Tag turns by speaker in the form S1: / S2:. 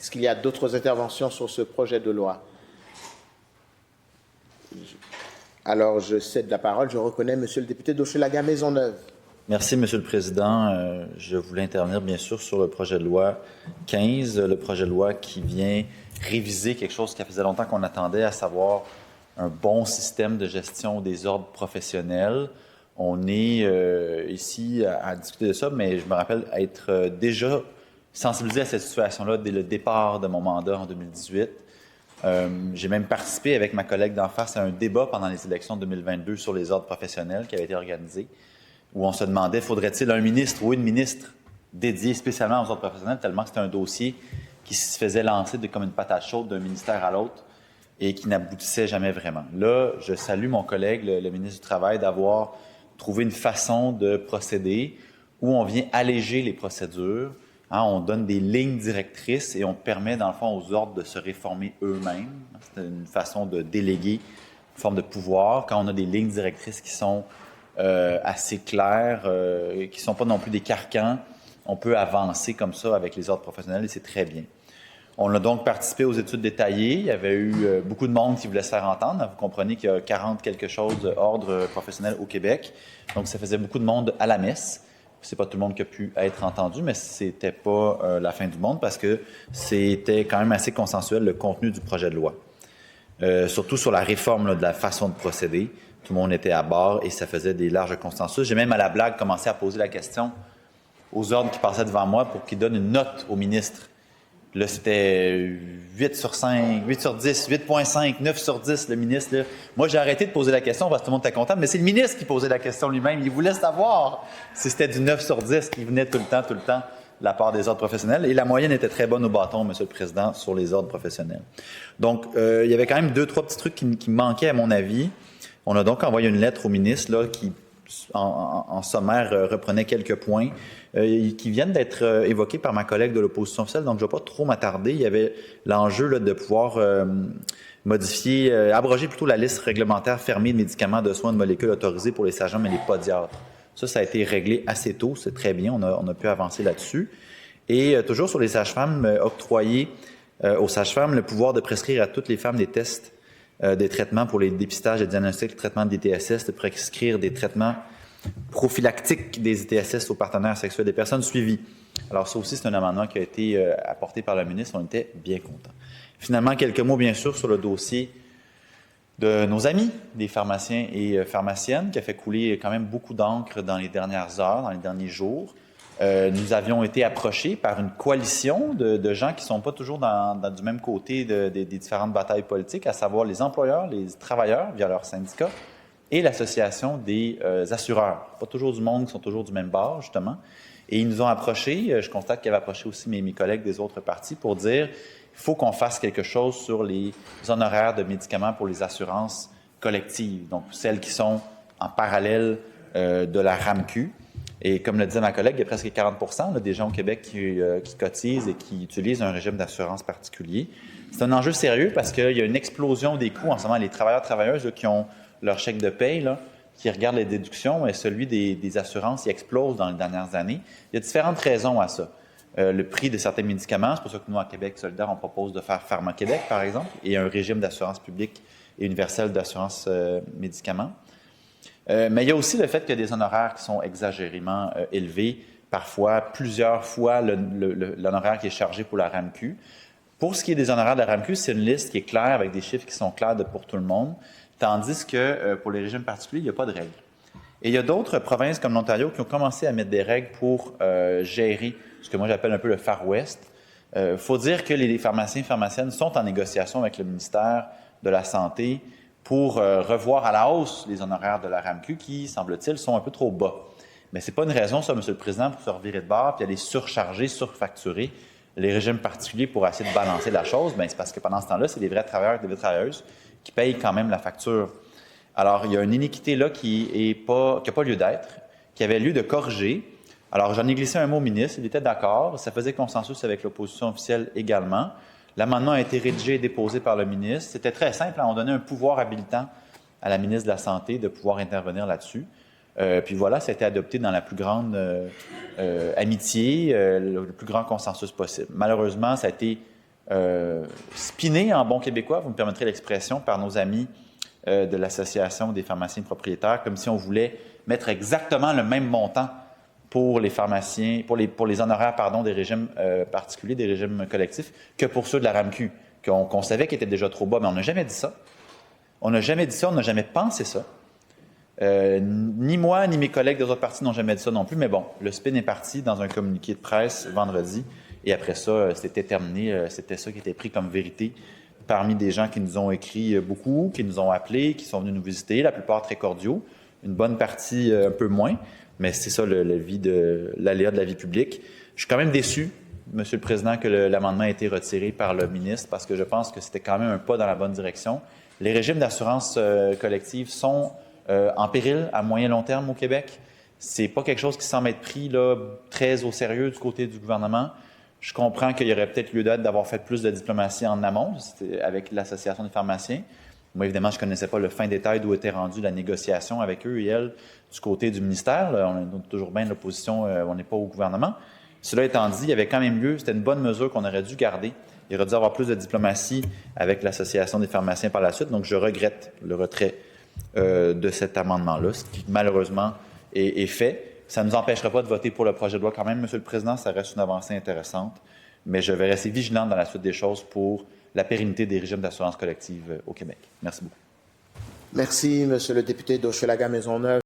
S1: Est-ce qu'il y a d'autres interventions sur ce projet de loi? Alors, je cède la parole. Je reconnais Monsieur le député d'Hochelaga Maisonneuve.
S2: Merci, Monsieur le Président. Je voulais intervenir, bien sûr, sur le projet de loi 15, le projet de loi qui vient réviser quelque chose qui faisait longtemps qu'on attendait, à savoir un bon système de gestion des ordres professionnels. On est ici à discuter de ça, mais je me rappelle être déjà sensibilisé à cette situation-là dès le départ de mon mandat en 2018. J'ai même participé avec ma collègue d'en face à un débat pendant les élections de 2022 sur les ordres professionnels qui avait été organisé, où on se demandait, faudrait-il un ministre ou une ministre dédiée spécialement aux ordres professionnels, tellement que c'était un dossier qui se faisait lancer comme une patate chaude d'un ministère à l'autre et qui n'aboutissait jamais vraiment. Là, je salue mon collègue, le ministre du Travail, d'avoir trouvé une façon de procéder où on vient alléger les procédures. On donne des lignes directrices et on permet, dans le fond, aux ordres de se réformer eux-mêmes. C'est une façon de déléguer une forme de pouvoir. Quand on a des lignes directrices qui sont assez claires, qui ne sont pas non plus des carcans, on peut avancer comme ça avec les ordres professionnels et c'est très bien. On a donc participé aux études détaillées. Il y avait eu beaucoup de monde qui voulait se faire entendre. Vous comprenez qu'il y a 40 quelque chose d'ordres professionnels au Québec. Donc, ça faisait beaucoup de monde à la messe. C'est pas tout le monde qui a pu être entendu, mais c'était pas la fin du monde parce que c'était quand même assez consensuel le contenu du projet de loi. Surtout sur la réforme là, de la façon de procéder. Tout le monde était à bord et ça faisait des larges consensus. J'ai même à la blague commencé à poser la question aux ordres qui passaient devant moi pour qu'ils donnent une note au ministre. Là, c'était 8 sur 5, 8 sur 10, 8,5, 9 sur 10, le ministre. Là. Moi, j'ai arrêté de poser la question parce que tout le monde était content, mais c'est le ministre qui posait la question lui-même. Il voulait savoir si c'était du 9 sur 10 qui venait tout le temps, de la part des ordres professionnels. Et la moyenne était très bonne au bâton, Monsieur le Président, sur les ordres professionnels. Donc, il y avait quand même 2-3 petits trucs qui manquaient, à mon avis. On a donc envoyé une lettre au ministre là, qui, en sommaire, reprenait quelques points qui viennent d'être évoqués par ma collègue de l'opposition officielle. Donc, je ne vais pas trop m'attarder. Il y avait l'enjeu là, de pouvoir modifier, abroger plutôt la liste réglementaire fermée de médicaments de soins de molécules autorisés pour les sages-femmes et les podiatres. Ça a été réglé assez tôt. C'est très bien. On a pu avancer là-dessus. Et toujours sur les sages-femmes, octroyer aux sages-femmes le pouvoir de prescrire à toutes les femmes des tests des traitements pour les dépistages et diagnostics, le traitement des ITSS, de prescrire des traitements prophylactiques des ITSS aux partenaires sexuels des personnes suivies. Alors ça aussi, c'est un amendement qui a été apporté par le ministre. On était bien contents. Finalement, quelques mots, bien sûr, sur le dossier de nos amis, des pharmaciens et pharmaciennes, qui a fait couler quand même beaucoup d'encre dans les dernières heures, dans les derniers jours. Nous avions été approchés par une coalition de gens qui ne sont pas toujours du même côté des différentes batailles politiques, à savoir les employeurs, les travailleurs via leurs syndicats et l'association des assureurs. Pas toujours du monde qui sont toujours du même bord, justement. Et ils nous ont approchés, je constate qu'ils avaient approché aussi mes collègues des autres partis pour dire il faut qu'on fasse quelque chose sur les honoraires de médicaments pour les assurances collectives, donc celles qui sont en parallèle de la RAMQ. Et comme le disait ma collègue, il y a presque 40 des gens au Québec qui cotisent et qui utilisent un régime d'assurance particulier. C'est un enjeu sérieux parce qu'il y a une explosion des coûts en ce moment. Les travailleurs-travailleuses là, qui ont leur chèque de paye, là, qui regardent les déductions, et celui des assurances, il explose dans les dernières années. Il y a différentes raisons à ça. Le prix de certains médicaments, c'est pour ça que nous, à Québec solidaire, on propose de faire Pharma-Québec, par exemple, et un régime d'assurance publique et universelle d'assurance médicaments. Mais il y a aussi le fait qu'il y a des honoraires qui sont exagérément élevés, parfois plusieurs fois l'honoraire qui est chargé pour la RAMQ. Pour ce qui est des honoraires de la RAMQ, c'est une liste qui est claire avec des chiffres qui sont clairs pour tout le monde, tandis que pour les régimes particuliers, il n'y a pas de règles. Et il y a d'autres provinces comme l'Ontario qui ont commencé à mettre des règles pour gérer ce que moi j'appelle un peu le Far West. Il faut dire que les pharmaciens et pharmaciennes sont en négociation avec le ministère de la Santé pour revoir à la hausse les honoraires de la RAMQ qui, semble-t-il, sont un peu trop bas. Mais ce n'est pas une raison, ça, M. le Président, pour se revirer de bord puis aller surcharger, surfacturer les régimes particuliers pour essayer de balancer la chose. Bien, c'est parce que pendant ce temps-là, c'est des vrais travailleurs et des vraies travailleuses qui payent quand même la facture. Alors, il y a une iniquité là qui n'a pas lieu d'être, qui avait lieu de corriger. Alors, j'en ai glissé un mot au ministre, il était d'accord, ça faisait consensus avec l'opposition officielle également. L'amendement a été rédigé et déposé par le ministre. C'était très simple, on donnait un pouvoir habilitant à la ministre de la Santé de pouvoir intervenir là-dessus. Puis voilà, ça a été adopté dans la plus grande amitié, le plus grand consensus possible. Malheureusement, ça a été spinés en bon québécois, vous me permettrez l'expression, par nos amis de l'Association des pharmaciens propriétaires, comme si on voulait mettre exactement le même montant pour les pharmaciens, pour les honoraires, des régimes particuliers, des régimes collectifs, que pour ceux de la RAMQ, qu'on savait qu'ils étaient déjà trop bas, mais on n'a jamais dit ça. On n'a jamais dit ça, on n'a jamais pensé ça. Ni moi, ni mes collègues des autres partis n'ont jamais dit ça non plus, mais bon, le spin est parti dans un communiqué de presse vendredi, et après ça, c'était terminé, c'était ça qui était pris comme vérité parmi des gens qui nous ont écrit beaucoup, qui nous ont appelés, qui sont venus nous visiter, la plupart très cordiaux, une bonne partie un peu moins, mais c'est ça l'aléa de la vie publique. Je suis quand même déçu, Monsieur le Président, que l'amendement ait été retiré par le ministre, parce que je pense que c'était quand même un pas dans la bonne direction. Les régimes d'assurance collective sont en péril à moyen et long terme au Québec. C'est pas quelque chose qui semble être pris là, très au sérieux du côté du gouvernement. Je comprends qu'il y aurait peut-être lieu d'être d'avoir fait plus de diplomatie en amont avec l'Association des pharmaciens. Moi, évidemment, je ne connaissais pas le fin détail d'où était rendue la négociation avec eux et elles du côté du ministère. Là, on est toujours bien de l'opposition, on n'est pas au gouvernement. Cela étant dit, il y avait quand même lieu, c'était une bonne mesure qu'on aurait dû garder. Il aurait dû avoir plus de diplomatie avec l'Association des pharmaciens par la suite. Donc, je regrette le retrait de cet amendement-là, ce qui malheureusement est fait. Ça ne nous empêchera pas de voter pour le projet de loi quand même, Monsieur le Président. Ça reste une avancée intéressante. Mais je vais rester vigilant dans la suite des choses pour la pérennité des régimes d'assurance collective au Québec. Merci beaucoup.
S1: Merci, Monsieur le député d'Hochelaga-Maisonneuve.